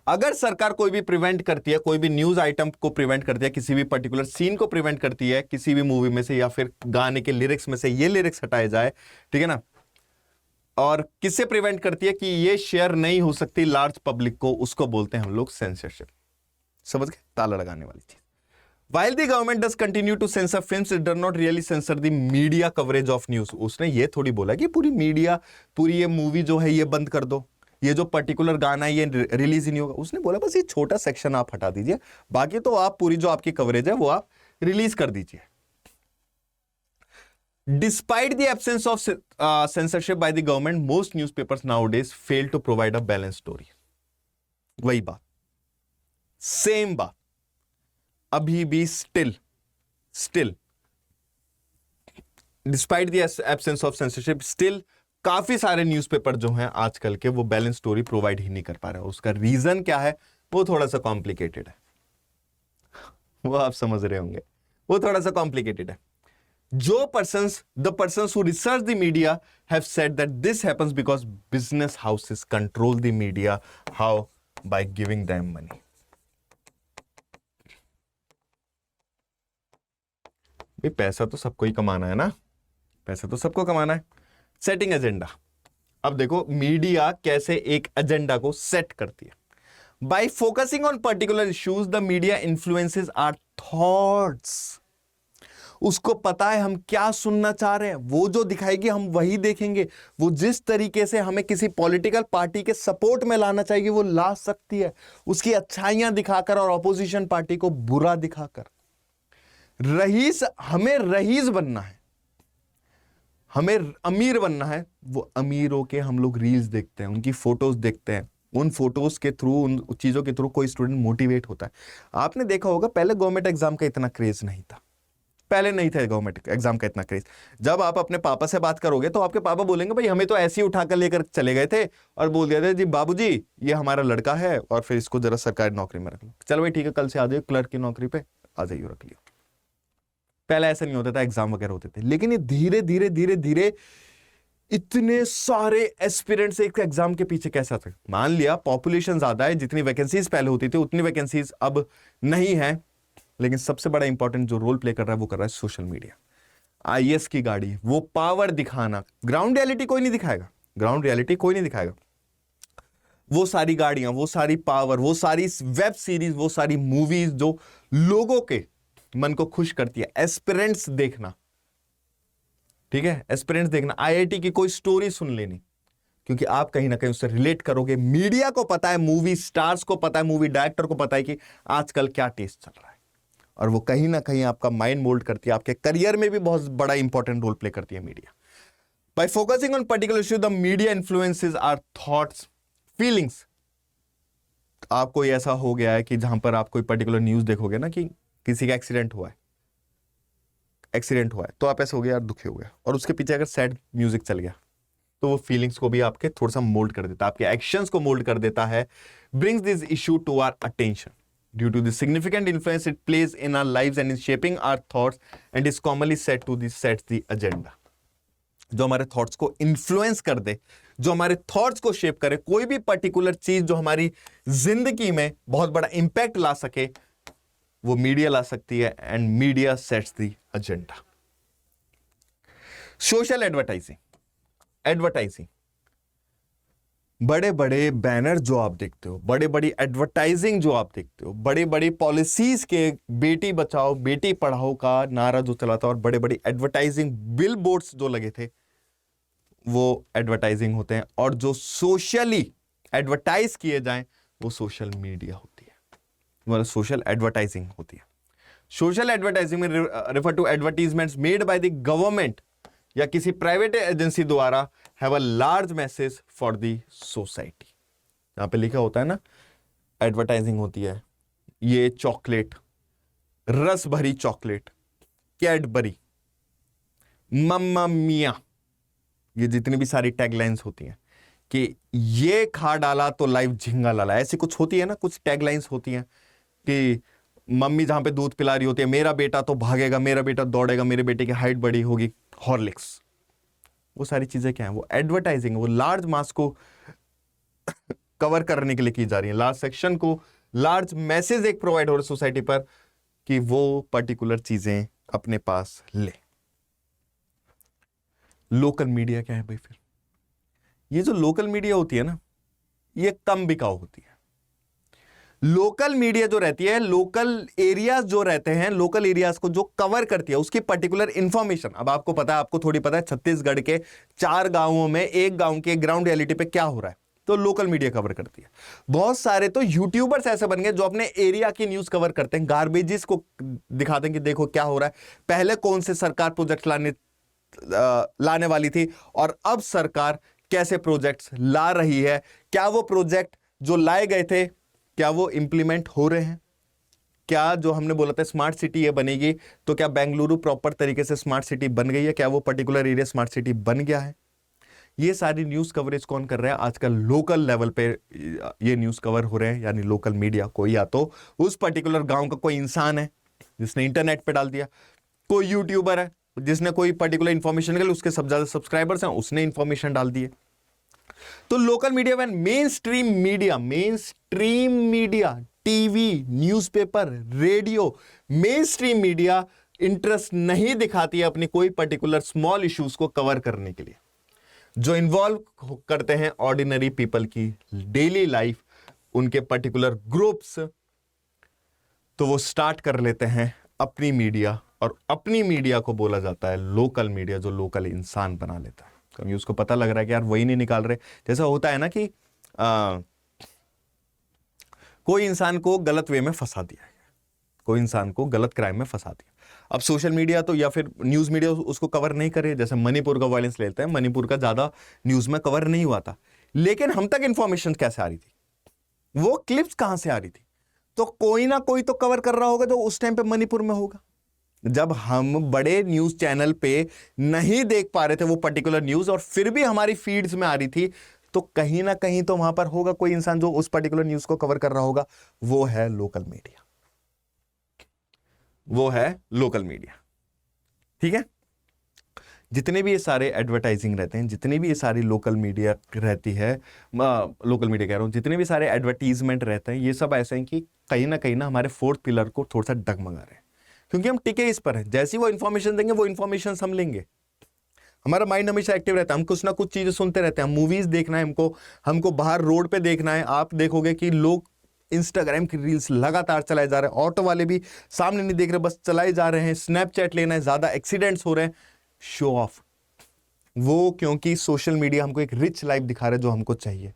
अगर सरकार कोई भी प्रिवेंट करती है, कोई भी न्यूज आइटम को प्रिवेंट करती है, किसी भी पर्टिकुलर सीन को प्रिवेंट करती है किसी भी मूवी में से, या फिर गाने के लिरिक्स में से ये लिरिक्स हटाए जाए, ठीक है ना, और किससे प्रिवेंट करती है कि ये शेयर नहीं हो सकती लार्ज पब्लिक को, उसको बोलते हैं हम लोग सेंसरशिप। समझ गए? ताला लगाने वाली चीज। While the government does continue to censor films, it does not really censor the media coverage of news. उसने ये थोड़ी बोला कि पूरी मीडिया, पूरी ये मूवी जो है ये बंद कर दो, ये जो पर्टिकुलर गाना है ये रिलीज ही नहीं होगा। उसने बोला बस ये छोटा सेक्शन आप हटा दीजिए, बाकी तो आप पूरी जो आपकी कवरेज है वो आप रिलीज कर दीजिए। Despite the absence of censorship by the government, most newspapers nowadays fail to provide a balanced story. वही बात, सेम बात अभी भी still despite the absence of censorship, still काफी सारे न्यूज़पेपर जो हैं आजकल के वो बैलेंस स्टोरी प्रोवाइड ही नहीं कर पा रहे हैं। उसका रीजन क्या है वो थोड़ा सा कॉम्प्लिकेटेड है, वो आप समझ रहे होंगे, वो थोड़ा सा कॉम्प्लिकेटेड है। The persons who research the media have said that this happens because business houses control the media. How? By giving them money. भाई पैसा तो सबको ही कमाना है ना, पैसा तो सबको कमाना है। Setting agenda. अब देखो मीडिया कैसे एक एजेंडा को सेट करती है। By focusing on particular issues the media influences our thoughts. उसको पता है हम क्या सुनना चाह रहे हैं, वो जो दिखाएगी हम वही देखेंगे। वो जिस तरीके से हमें किसी पॉलिटिकल पार्टी के सपोर्ट में लाना चाहिए वो ला सकती है, उसकी अच्छाइयां दिखाकर और ऑपोजिशन पार्टी को बुरा दिखाकर। हमें रईस बनना है, हमें अमीर बनना है। वो अमीरों के हम लोग रील्स देखते हैं, उनकी फोटोज देखते हैं, उन फोटोज के थ्रू, उन चीजों के थ्रू कोई स्टूडेंट मोटिवेट होता है। आपने देखा होगा पहले गवर्नमेंट एग्जाम का इतना क्रेज नहीं था, पहले नहीं था गवर्नमेंट एग्जाम का इतना क्रेज। जब आप अपने पापा से बात करोगे तो आपके पापा बोलेंगे भाई हमें तो ऐसे ही उठाकर लेकर चले गए थे और बोल दिया था जी बाबूजी ये हमारा लड़का है और फिर इसको जरा सरकारी नौकरी में रख लो। चलो भाई ठीक है, कल से आ जाइए क्लर्क की नौकरी पे, आ जाइए रख लियो। पहले ऐसा नहीं होता था, एग्जाम वगैरह होते थे। लेकिन ये धीरे धीरे धीरे धीरे इतने सारे एस्पिरेंट्स एक एग्जाम के पीछे कैसे आते? मान लिया पॉपुलेशन ज्यादा है, जितनी वैकेंसीज पहले होती थी उतनी वैकेंसीज अब नहीं है, लेकिन सबसे बड़ा इंपॉर्टेंट जो रोल प्ले कर रहा है वो कर रहा है सोशल मीडिया। आईएएस की गाड़ी, वो पावर दिखाना। ग्राउंड रियलिटी कोई नहीं दिखाएगा, ग्राउंड रियलिटी कोई नहीं दिखाएगा। वो सारी गाड़ियां, वो सारी पावर, वो सारी वेब सीरीज, वो सारी मूवीज जो लोगों के मन को खुश करती है। एस्पिरेंट्स देखना, ठीक है, एस्पिरेंट्स देखना, आईआईटी की कोई स्टोरी सुन लेनी, क्योंकि आप कहीं ना कहीं उससे रिलेट करोगे। मीडिया को पता है, मूवी स्टार्स को पता है, मूवी डायरेक्टर को पता है कि आजकल क्या टेस्ट चल रहा है, और वो कहीं ना कहीं आपका माइंड मोल्ड करती है। आपके करियर में भी बहुत बड़ा इंपॉर्टेंट रोल प्ले करती है media. By focusing on particular issue the media influences our thoughts, feelings. आपको ऐसा हो गया है कि जहां पर आप कोई पर्टिकुलर न्यूज देखोगे ना कि किसी का एक्सीडेंट हुआ है, तो आप ऐसे हो गया यार, दुखी हो गया, और उसके पीछे अगर सैड म्यूजिक चल गया तो वो फीलिंग्स को भी आपके थोड़ा सा मोल्ड कर देता है, आपके एक्शंस को मोल्ड कर देता है। Brings this issue to our attention due to the significant influence it plays in our lives and in shaping our thoughts and is commonly set to this sets the agenda. जो हमारे thoughts को influence कर दे, जो हमारे thoughts को shape करे, कोई भी पर्टिकुलर चीज जो हमारी जिंदगी में बहुत बड़ा इंपैक्ट ला सके, वो मीडिया ला सकती है, and media sets the agenda. Social advertising, बड़े बड़े बैनर जो आप देखते हो, बड़े बड़ी एडवर्टाइजिंग जो आप देखते हो, बड़े बड़ी पॉलिसीज के, बेटी बचाओ बेटी पढ़ाओ का नारा जो चला था, और बड़े बड़ी एडवर्टाइजिंग बिल बोर्ड्स जो लगे थे, वो एडवर्टाइजिंग होते हैं, और जो सोशली एडवर्टाइज किए जाएं वो सोशल मीडिया होती है, मतलब सोशल एडवर्टाइजिंग होती है। सोशल एडवर्टाइजिंग में refer to advertisements made by the government या किसी प्राइवेट एजेंसी द्वारा have a large message for the society. यहां पे लिखा होता है ना, एडवर्टाइजिंग होती है, ये चॉकलेट, रस भरी चॉकलेट, कैडबरी, मम्मा मिया, ये जितनी भी सारी टैगलाइंस होती हैं कि ये खा डाला तो लाइफ झिंगा लाला, ऐसी कुछ होती है ना, कुछ टैगलाइंस होती हैं कि मम्मी जहां पे दूध पिला रही होती है, मेरा बेटा तो भागेगा, मेरा बेटा दौड़ेगा, मेरे बेटे की हाइट बड़ी होगी, हॉर्लिक्स, वो सारी चीजें क्या है, वो एडवर्टाइजिंग, वो लार्ज मास को कवर करने के लिए की जा रही है, लार्ज सेक्शन को लार्ज मैसेज एक प्रोवाइड हो रहा है सोसाइटी पर कि वो पर्टिकुलर चीजें अपने पास ले। लोकल मीडिया क्या है भाई? फिर ये जो लोकल मीडिया होती है ना, ये कम बिकाऊ होती है। लोकल मीडिया जो रहती है, लोकल एरियाज जो रहते हैं, लोकल एरियाज को जो कवर करती है, उसकी पर्टिकुलर इंफॉर्मेशन, अब आपको पता है, आपको थोड़ी पता है छत्तीसगढ़ के 4 गांवों में एक गांव के ग्राउंड रियलिटी पे क्या हो रहा है, तो लोकल मीडिया कवर करती है। बहुत सारे तो यूट्यूबर्स ऐसे बन गए जो अपने एरिया की न्यूज कवर करते हैं, गार्बेजेस को दिखाते हैं कि देखो क्या हो रहा है, पहले कौन से सरकार प्रोजेक्ट लाने वाली थी और अब सरकार कैसे प्रोजेक्ट्स ला रही है, क्या वो प्रोजेक्ट जो लाए गए थे क्या वो इंप्लीमेंट हो रहे हैं, क्या जो हमने बोला था स्मार्ट सिटी ये बनेगी, तो क्या बेंगलुरु प्रॉपर तरीके से स्मार्ट सिटी बन गई है, क्या वो पर्टिकुलर एरिया स्मार्ट सिटी बन गया है। ये सारी न्यूज कवरेज कौन कर रहा है आजकल? लोकल लेवल पे ये न्यूज कवर हो रहे हैं, यानी लोकल मीडिया। कोई या तो उस पर्टिकुलर गांव का कोई इंसान है जिसने इंटरनेट पे डाल दिया, कोई यूट्यूबर है जिसने कोई पर्टिकुलर इंफॉर्मेशन के लिए, उसके सब ज्यादा सब्सक्राइबर्स हैं, उसने इंफॉर्मेशन डाल दी है। तो लोकल मीडिया में main stream media, TV, newspaper, radio, main stream media interest नहीं दिखाती है अपनी कोई पर्टिकुलर स्मॉल इश्यूज को कवर करने के लिए, जो इन्वॉल्व करते हैं ऑर्डिनरी पीपल की डेली लाइफ, उनके पर्टिकुलर ग्रुप्स, तो वो स्टार्ट कर लेते हैं अपनी मीडिया, और अपनी मीडिया को बोला जाता है लोकल मीडिया, जो लोकल इंसान बना लेता है। कभी उसको पता लग रहा है कि यार वही नहीं निकाल रहे, जैसा होता है ना कि कोई इंसान को गलत वे में फंसा दिया है, कोई इंसान को गलत क्राइम में फंसा दिया, अब सोशल मीडिया तो या फिर न्यूज मीडिया उसको कवर नहीं करे। जैसे मणिपुर का वायलेंस लेते हैं, मणिपुर का ज्यादा न्यूज में कवर नहीं हुआ था, लेकिन हम तक इंफॉर्मेशन कैसे आ रही थी, वो क्लिप्स कहां से आ रही थी, तो कोई ना कोई तो कवर कर रहा होगा जो उस टाइम पे मणिपुर में होगा। जब हम बड़े न्यूज चैनल पे नहीं देख पा रहे थे वो पर्टिकुलर न्यूज, और फिर भी हमारी फीड्स में आ रही थी, तो कहीं ना कहीं तो वहां पर होगा कोई इंसान जो उस पर्टिकुलर न्यूज को कवर कर रहा होगा। वो है लोकल मीडिया, वो है लोकल मीडिया। ठीक है, जितने भी ये सारे एडवर्टाइजिंग रहते हैं, जितनी भी ये सारी लोकल मीडिया रहती है, लोकल मीडिया कह रहा हूं, जितने भी सारे एडवर्टीजमेंट रहते हैं, ये सब ऐसे हैं कि कहीं ना हमारे फोर्थ पिलर को थोड़ा सा डगमगा रहे हैं, क्योंकि हम टिके इस पर हैं। जैसी वो इंफॉर्मेशन देंगे वो इंफॉर्मेशन हम लेंगे, हमारा माइंड हमेशा एक्टिव रहता है, हम कुछ ना कुछ चीजें सुनते रहते हैं, मूवीज देखना है हमको बाहर रोड पे देखना है। आप देखोगे कि लोग इंस्टाग्राम की रील्स लगातार चलाए जा रहे हैं, ऑटो वाले भी सामने नहीं देख रहे, बस चलाए जा रहे हैं, स्नैपचैट लेना है, ज्यादा एक्सीडेंट्स हो रहे हैं, शो ऑफ। वो क्योंकि सोशल मीडिया हमको एक रिच लाइफ दिखा रहा है जो हमको चाहिए,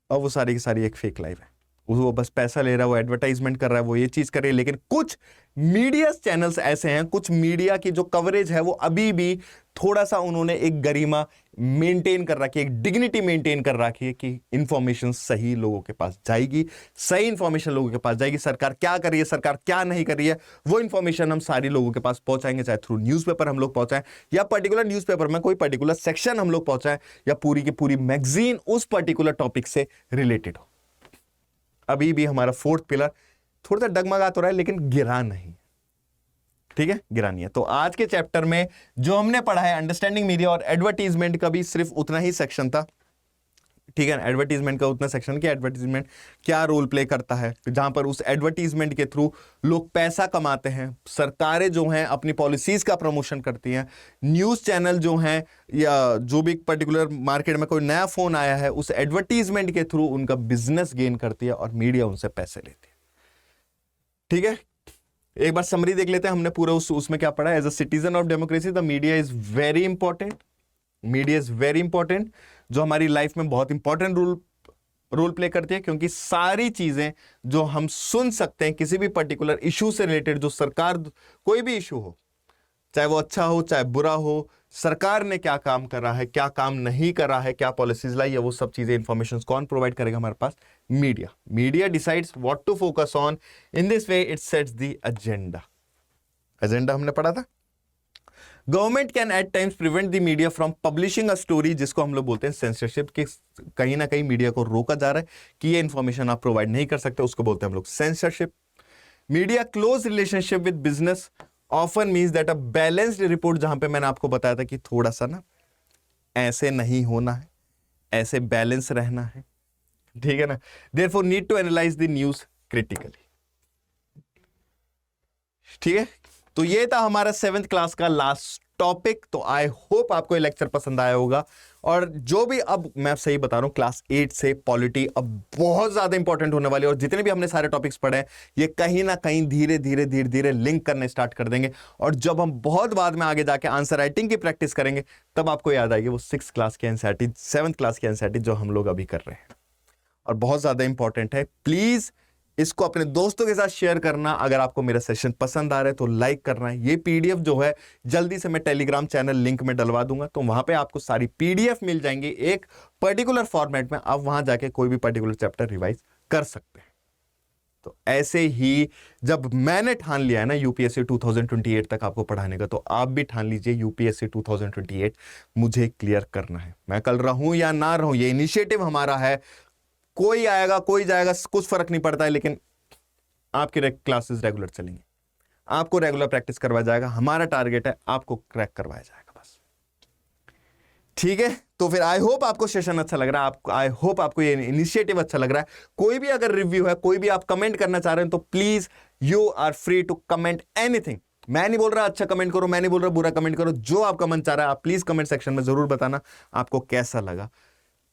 और वो सारी की सारी एक फेक लाइफ है। वो बस पैसा ले रहा है, वो एडवर्टाइजमेंट कर रहा है, वो ये चीज कर रही है। लेकिन कुछ मीडिया चैनल्स ऐसे हैं, कुछ मीडिया की जो कवरेज है वो अभी भी थोड़ा सा उन्होंने एक गरिमा मेंटेन कर रखी है, एक डिग्निटी मेंटेन कर रखी है कि इंफॉर्मेशन सही लोगों के पास जाएगी, सही इंफॉर्मेशन लोगों के पास जाएगी। सरकार क्या कर रही है, सरकार क्या नहीं कर रही है, वो इंफॉर्मेशन हम सारी लोगों के पास पहुंचाएंगे, चाहे थ्रू न्यूज़पेपर हम लोग पहुंचाएं, या पर्टिकुलर न्यूज़पेपर में कोई पर्टिकुलर सेक्शन हम लोग पहुंचाएं, या पूरी की पूरी मैगजीन उस पर्टिकुलर टॉपिक से रिलेटेड हो। अभी भी हमारा फोर्थ पिलर थोड़ा सा डगमगा तो रहा है, लेकिन गिरा नहीं। ठीक है, गिरा नहीं है। तो आज के चैप्टर में जो हमने पढ़ा है अंडरस्टैंडिंग मीडिया और एडवर्टीजमेंट का भी सिर्फ उतना ही सेक्शन था। ठीक है, एडवर्टीजमेंट का उतना सेक्शन कि एडवर्टीजमेंट क्या रोल प्ले करता है, जहां पर उस एडवर्टीजमेंट के थ्रू लोग पैसा कमाते हैं, सरकारें जो हैं अपनी पॉलिसीज का प्रमोशन करती हैं, न्यूज चैनल जो हैं या जो भी पर्टिकुलर मार्केट में कोई नया फोन आया है उस एडवर्टीजमेंट के थ्रू उनका बिजनेस गेन करती है और मीडिया उनसे पैसे लेती है। ठीक है, एक बार समरी देख लेते हैं हमने पूरा उसमें क्या पढ़ा है। As a citizen of democracy the media is very important, media is very important, जो हमारी लाइफ में बहुत इंपॉर्टेंट रोल प्ले करती है, क्योंकि सारी चीजें जो हम सुन सकते हैं किसी भी पर्टिकुलर इशू से रिलेटेड, जो सरकार, कोई भी इशू हो, चाहे वो अच्छा हो चाहे बुरा हो, सरकार ने क्या काम कर रहा है, क्या काम नहीं कर रहा है, क्या पॉलिसीज लाई है, वो सब चीजें, इंफॉर्मेशन कौन प्रोवाइड करेगा हमारे पास? Media. Media decides what to focus on, in this way it sets the agenda. Agenda हमने पढ़ा था। Government can at times prevent the media from publishing a story, जिसको हम लोग बोलते हैं सेंसरशिप, कि कहीं ना कहीं मीडिया को रोका जा रहा है कि ये इंफॉर्मेशन आप प्रोवाइड नहीं कर सकते, उसको बोलते हैं हम लोग censorship. Media close relationship with business often means that a balanced report, जहां पे मैंने आपको बताया था कि थोड़ा सा ना ऐसे नहीं होना है, ऐसे बैलेंस रहना है, ठीक है ना। Therefore need to analyse the news critically, ठीक है। तो ये था हमारा 7th क्लास का लास्ट टॉपिक। तो आई होप आपको ये लेक्चर पसंद आया होगा। और जो भी, अब मैं सही बता रहा हूं, क्लास 8 से पॉलिटी अब बहुत ज्यादा इंपॉर्टेंट होने वाली है, और जितने भी हमने सारे टॉपिक्स पढ़े हैं ये कहीं ना कहीं धीरे धीरे लिंक करने स्टार्ट कर देंगे। और जब हम बहुत बाद में आगे जाके आंसर राइटिंग की प्रैक्टिस करेंगे, तब आपको याद आएगी वो 6th क्लास की एनसीईआरटी, 7th क्लास की एनसीईआरटी जो हम लोग अभी कर रहे हैं, और बहुत ज्यादा इंपॉर्टेंट है। प्लीज इसको अपने दोस्तों के साथ शेयर करना। अगर आपको मेरा सेशन पसंद आ रहा है तो लाइक करना है। ये पीडीएफ जो है जल्दी से मैं टेलीग्राम चैनल लिंक में डलवा दूंगा, तो वहां पे आपको सारी पीडीएफ मिल जाएंगी एक पर्टिकुलर फॉर्मेट में। आप वहां जाके कोई भी पर्टिकुलर चैप्टर रिवाइज कर सकते हैं। तो ऐसे ही जब मैंने ठान लिया है ना यूपीएससी 2028 तक आपको पढ़ाने का, तो आप भी ठान लीजिए यूपीएससी 2028 मुझे क्लियर करना है। मैं कल रहूं या ना रहूं, ये इनिशिएटिव हमारा है। कोई आएगा कोई जाएगा, कुछ फर्क नहीं पड़ता है, लेकिन आपकी क्लासेस रेगुलर चलेंगी, आपको रेगुलर प्रैक्टिस करवाया जाएगा। हमारा टारगेट है आपको क्रैक करवाया जाएगा, बस, ठीक है। तो फिर आई होप आपको सेशन अच्छा लग रहा है, आपको आई होप आपको ये इनिशिएटिव अच्छा लग रहा है। कोई भी अगर रिव्यू है, कोई भी आप कमेंट करना चाह रहे हैं, तो please you are free to comment anything. मैं नहीं बोल रहा अच्छा कमेंट करो, मैं नहीं बोल रहा बुरा कमेंट करो, जो आपका मन चाह रहा है आप प्लीज कमेंट सेक्शन में जरूर बताना आपको कैसा लगा।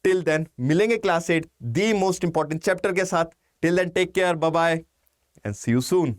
टिल देन मिलेंगे class 8 the most important chapter के साथ। Till then take care, bye bye and see you soon.